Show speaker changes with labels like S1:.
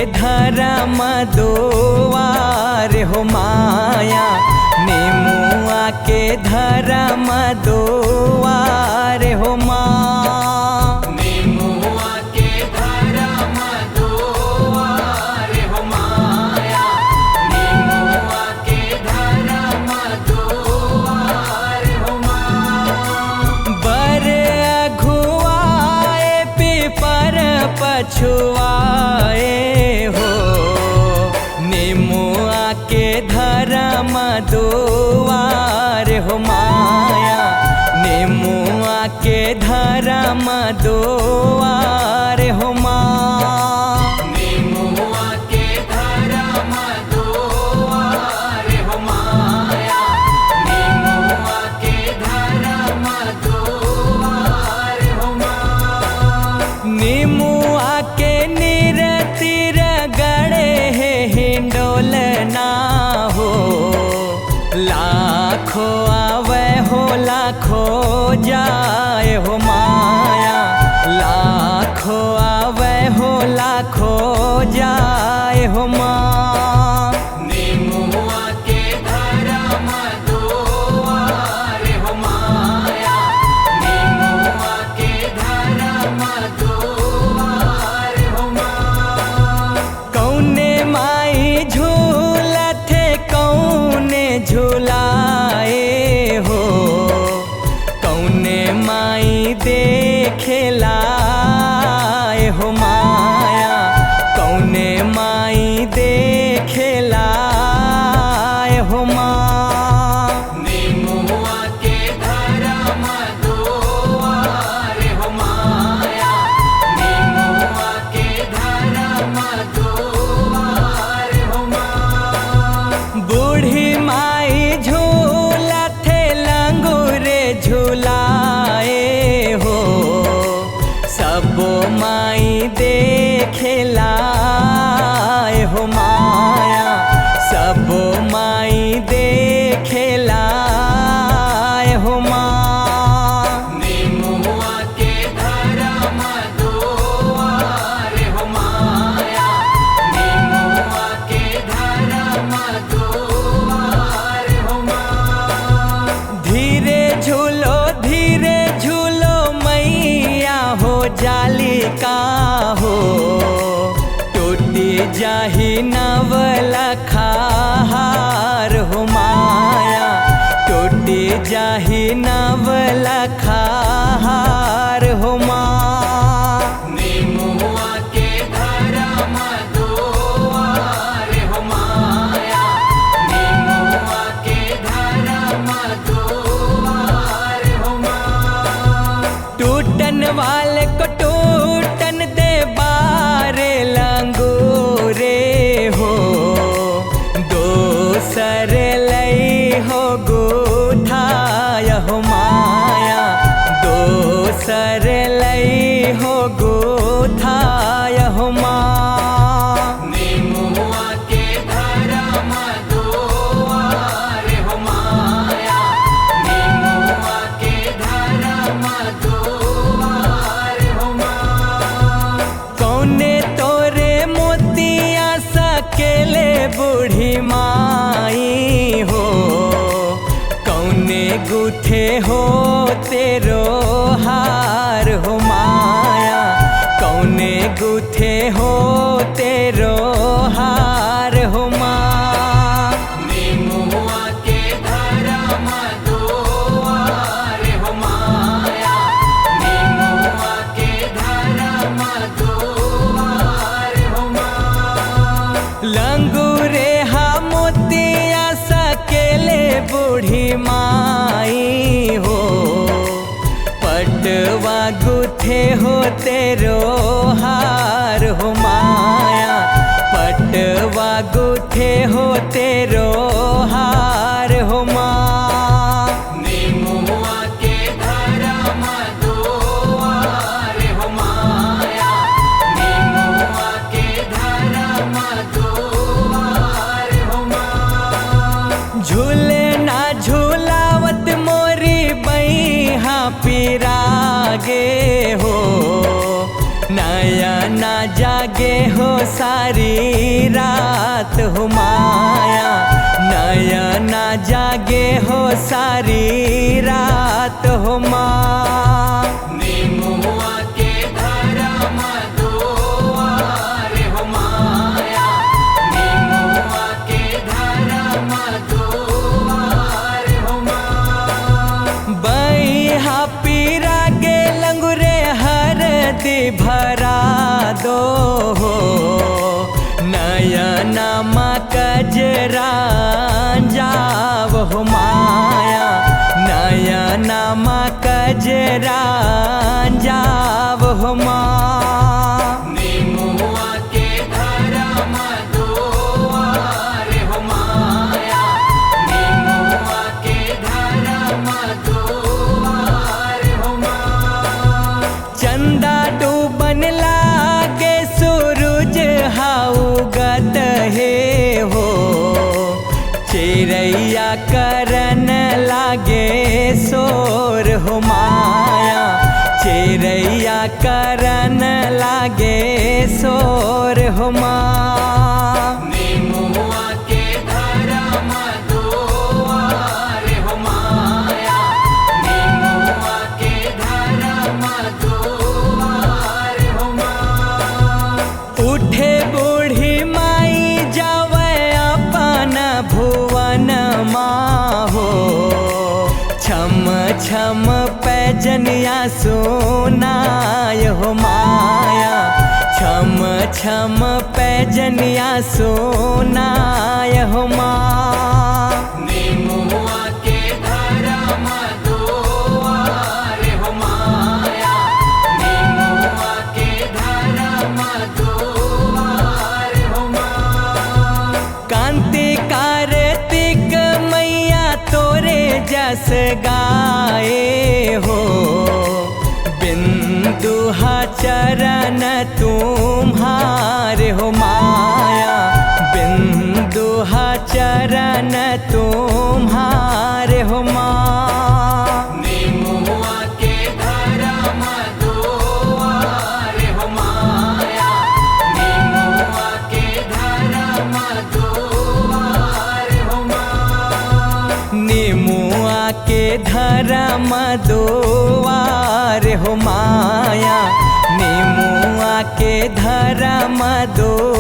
S1: धर्म दुआर हो माया, नेमुआ के धर्म दुआर हो माँ।
S2: नेमुआ के धर्म दुआर हो माया, नेमुआ के धर्म दुआर हो माँ।
S1: बर अघुआए पीपर पछुआए हो, नेमुआ के धर्म दुआर हो माया, नेमुआ के धर्म दुआर हो माँ।
S2: नेमुआ के धर्म दुआर हो माया, नेमुआ के धर्म दुआर हो माँ।
S1: नेमुआ के निरतिर गड़े है हिंडोलना हो, लाखों आवे हो लाखों जाए हो माया, लाखों आवे हो लाखों जाए हो माँ।
S2: नेमुआ के धर्म दुआर हो माया, नेमुआ के धर्म दुआर हो माँ।
S1: कौने माई झूलथे कौने झूलाए हो, कौने माई देखे लाए हो माया, कौने माई देखे लाए हो माँ।
S2: नेमुआ के धर्म दुआर हो माया, नेमुआ के धर्म दुआर हो माँ।
S1: बूढ़ी माई झूलथे लंगूरे झूलाए हो, सबो माई देखे लाए हो माया, सबो माई देखे लाए हो माँ।
S2: नेमुआ के धर्म दुआर हो माया, नेमुआ के धर्म दुआर हो माँ।
S1: धीरे झूलो मैया हो जाली का हो, टूटी जाही नवलखा हार हो माया, टूटी जाही नवलखा हार हो माँ।
S2: नेमुआ के धर्म दुआर हो माया, नेमुआ के धर्म दुआर हो माँ।
S1: टूटन वाले को टूटन दे बारे लंगूरे हो, दोसर लई हो गुठाय हो माया, दोसर लई हो गुठाय हो माँ।
S2: नेमुआ के धर्म दुआर हो माया, नेमुआ के धर्म दुआर हो माँ।
S1: कौने तोरे मोतिया सकेले बूढ़ी माई हो, कौने गुथे हो तेरो हार हो माया, कौने गुथे हो तेरो हार हो माँ।
S2: नेमुआ के धर्म दुआर हो माया, नेमुआ के धर्म दुआर हो माँ।
S1: लंगूरे हा मोतिया सकेले बूढ़ी माई हो, पटवा गुथे हो तेरो हार हो माया, पटवा गुथे हो तेरो हार हो माँ।
S2: नेमुआ के धर्म दुआर हो माया, नेमुआ के धर्म दुआर हो माँ।
S1: झूले ना झूलावत मोरी बैहा पिरागे हो, नया नयना जागे हो सारी रात हो माया, नयना जागे हो सारी रात हो माँ।
S2: निमुआ के धर्म दुआर हो माया, निमुआ के धर्म दुआर हो माँ।
S1: बैहा पीरा गे लंगुरे हरदी भरा दो हो, नयना माँ कजरा जाव हो माया, नयना माँ कजरा जाव हो माँ।
S2: निमुआ के धर्म दुआर हो माया, निमुआ के धर्म दुआर हो माँ।
S1: चंदा डूबन लागे सूरज हाउगत हे हो, चिड़ैया करन लागे शोर हो माया, चिड़ैया करन लागे शोर हो माँ।
S2: निमुआ के धर्म दुआर हो माया, निमुआ के धर्म दुआर हो माँ।
S1: उठे बूढ़ी माई जावे अपन भुवन माँ हो, छम छम पैजनिया सुनाय हो माया, छम छम पैजनिया सुनाय हो माँ।
S2: निमुआ के धर्म दुआर हो माया, निमुआ के धर्म दुआर हो माँ।
S1: कांति कार्तिक मैया तोरे जस गाए हो, बिंदुहा चरण तुम्हारे हो माया, बिंदुहा चरण तुम्हारे हो माँ।
S2: निमुआ के धर्म दुआर हो माया, निमुआ के धर्म दुआर हो माँ।
S1: निमुआ के धर्म दुआर हो माया, निमुआ के धर्म दुआर